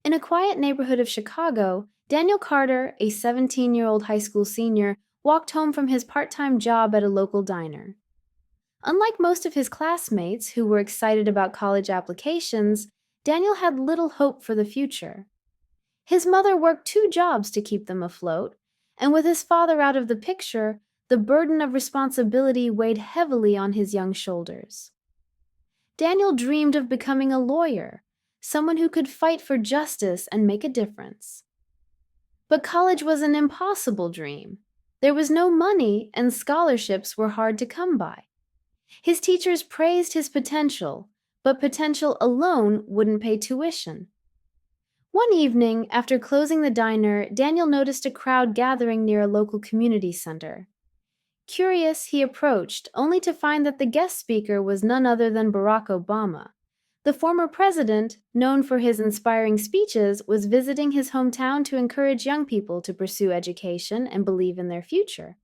In a quiet neighborhood of Chicago, Daniel Carter, a 17-year-old high school senior, walked home from his part-time job at a local diner. Unlike most of his classmates who were excited about college applications, Daniel had little hope for the future. His mother worked two jobs to keep them afloat, and with his father out of the picture, the burden of responsibility weighed heavily on his young shoulders. Daniel dreamed of becoming a lawyer, someone who could fight for justice and make a difference. But college was an impossible dream. There was no money, and scholarships were hard to come by. His teachers praised his potential, but potential alone wouldn't pay tuition. One evening, after closing the diner, Daniel noticed a crowd gathering near a local community center. Curious, he approached, only to find that the guest speaker was none other than Barack Obama. The former president, known for his inspiring speeches, was visiting his hometown to encourage young people to pursue education and believe in their future.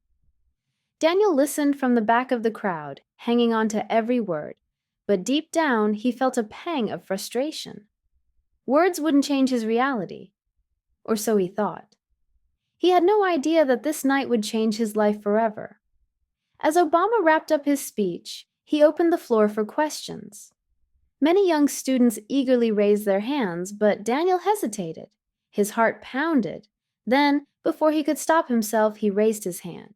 Daniel listened from the back of the crowd, hanging on to every word, but deep down he felt a pang of frustration. Words wouldn't change his reality, or so he thought. He had no idea that this night would change his life forever. As Obama wrapped up his speech, he opened the floor for questions. Many young students eagerly raised their hands, but Daniel hesitated. His heart pounded. Then, before he could stop himself, he raised his hand.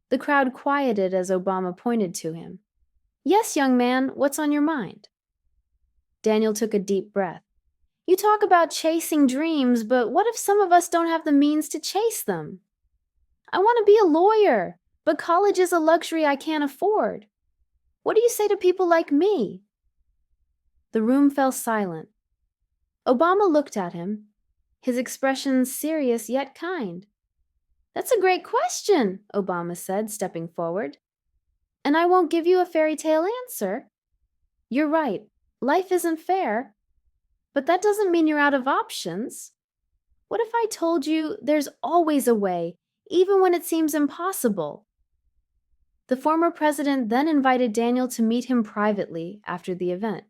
The crowd quieted as Obama pointed to him. "Yes, young man, what's on your mind?" Daniel took a deep breath. "You talk about chasing dreams, but what if some of us don't have the means to chase them? I want to be a lawyer, but college is a luxury I can't afford. What do you say to people like me?" The room fell silent. Obama looked at him, his expression serious yet kind. "That's a great question," Obama said, stepping forward. "And I won't give you a fairy tale answer. You're right, life isn't fair. But that doesn't mean you're out of options. What if I told you there's always a way, even when it seems impossible?" The former president then invited Daniel to meet him privately after the event.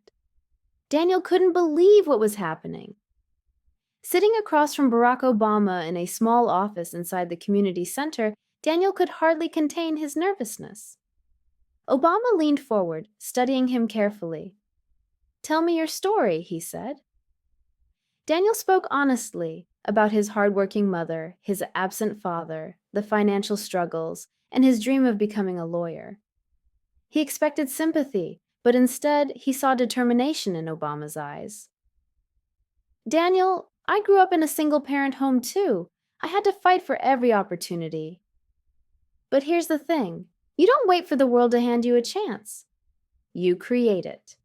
Daniel couldn't believe what was happening. Sitting across from Barack Obama in a small office inside the community center, Daniel could hardly contain his nervousness. Obama leaned forward, studying him carefully. "Tell me your story," he said. Daniel spoke honestly about his hardworking mother, his absent father, the financial struggles, and his dream of becoming a lawyer. He expected sympathy, but instead he saw determination in Obama's eyes. "Daniel, I grew up in a single-parent home too. I had to fight for every opportunity. But here's the thing. You don't wait for the world to hand you a chance. You create it."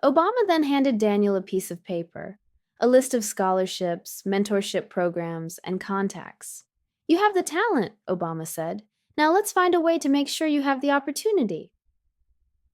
Obama then handed Daniel a piece of paper, a list of scholarships, mentorship programs, and contacts. "You have the talent," Obama said. "Now let's find a way to make sure you have the opportunity."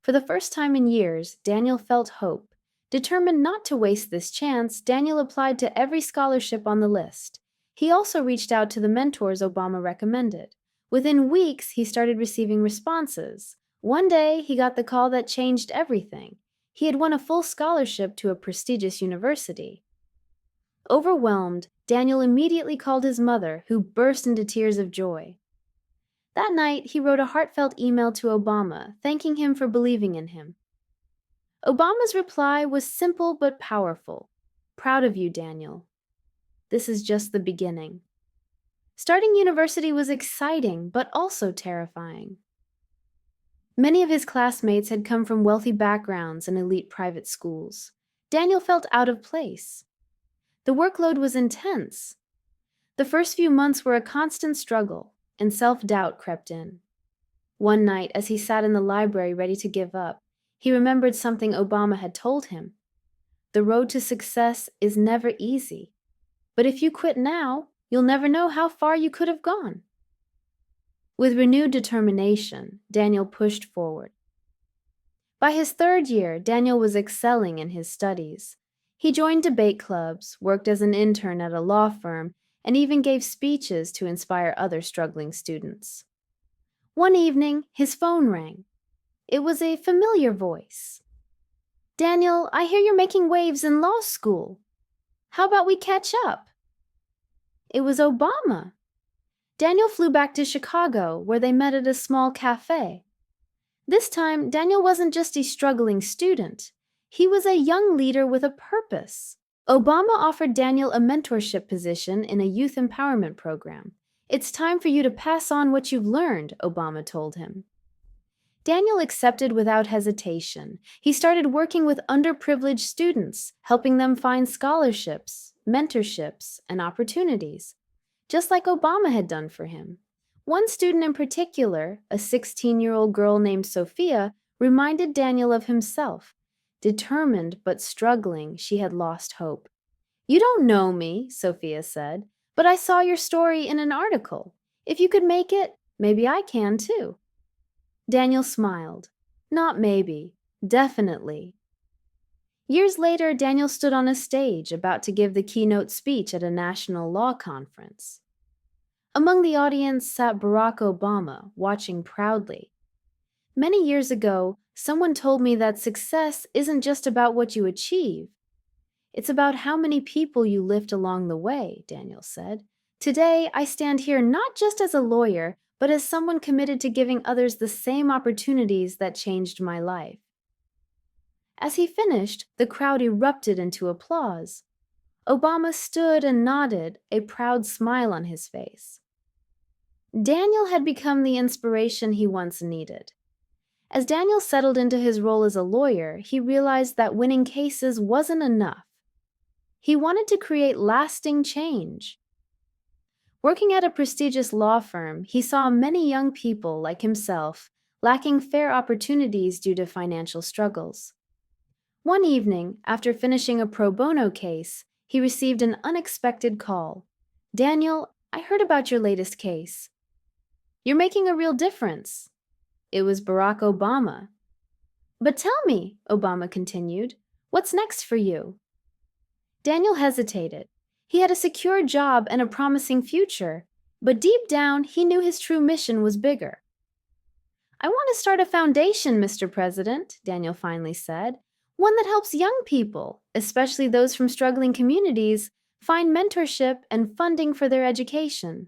For the first time in years, Daniel felt hope. Determined not to waste this chance, Daniel applied to every scholarship on the list. He also reached out to the mentors Obama recommended. Within weeks, he started receiving responses. One day, he got the call that changed everything. He had won a full scholarship to a prestigious university. Overwhelmed, Daniel immediately called his mother, who burst into tears of joy. That night, he wrote a heartfelt email to Obama, thanking him for believing in him. Obama's reply was simple but powerful. "Proud of you, Daniel. This is just the beginning." Starting university was exciting, but also terrifying. Many of his classmates had come from wealthy backgrounds and elite private schools. Daniel felt out of place. The workload was intense. The first few months were a constant struggle, and self-doubt crept in. One night, as he sat in the library ready to give up, he remembered something Obama had told him. "The road to success is never easy, but if you quit now, you'll never know how far you could have gone." With renewed determination, Daniel pushed forward. By his third year, Daniel was excelling in his studies. He joined debate clubs, worked as an intern at a law firm, and even gave speeches to inspire other struggling students. One evening, his phone rang. It was a familiar voice. "Daniel, I hear you're making waves in law school. How about we catch up? It was Obama. Daniel flew back to Chicago, where they met at a small cafe. This time, Daniel wasn't just a struggling student. He was a young leader with a purpose. Obama offered Daniel a mentorship position in a youth empowerment program. It's time for you to pass on what you've learned, Obama told him. Daniel accepted without hesitation. He started working with underprivileged students, helping them find scholarships, mentorships, and opportunities, just like Obama had done for him. One student in particular, a 16-year-old girl named Sophia, reminded Daniel of himself. Determined but struggling, she had lost hope. "You don't know me," Sophia said, "but I saw your story in an article. If you could make it, maybe I can too." Daniel smiled. Not maybe, definitely. Years later, Daniel stood on a stage about to give the keynote speech at a national law conference. Among the audience sat Barack Obama, watching proudly. Many years ago, someone told me that success isn't just about what you achieve. It's about how many people you lift along the way, Daniel said. Today, I stand here not just as a lawyer, but as someone committed to giving others the same opportunities that changed my life. As he finished, the crowd erupted into applause. Obama stood and nodded, a proud smile on his face. Daniel had become the inspiration he once needed. As Daniel settled into his role as a lawyer, he realized that winning cases wasn't enough. He wanted to create lasting change. Working at a prestigious law firm, he saw many young people like himself lacking fair opportunities due to financial struggles. One evening, after finishing a pro bono case, he received an unexpected call. "Daniel, I heard about your latest case. You're making a real difference." It was Barack Obama. "But tell me," Obama continued, "what's next for you?" Daniel hesitated. He had a secure job and a promising future, but deep down, he knew his true mission was bigger. "I want to start a foundation, Mr. President," Daniel finally said, "one that helps young people, especially those from struggling communities, find mentorship and funding for their education."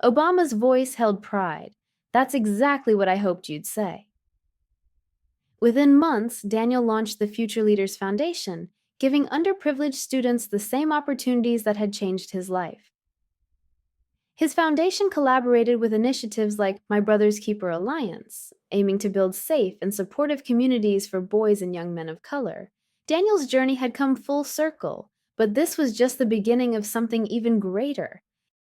Obama's voice held pride. "That's exactly what I hoped you'd say." Within months, Daniel launched the Future Leaders Foundation, giving underprivileged students the same opportunities that had changed his life. His foundation collaborated with initiatives like My Brother's Keeper Alliance, aiming to build safe and supportive communities for boys and young men of color. Daniel's journey had come full circle, but this was just the beginning of something even greater.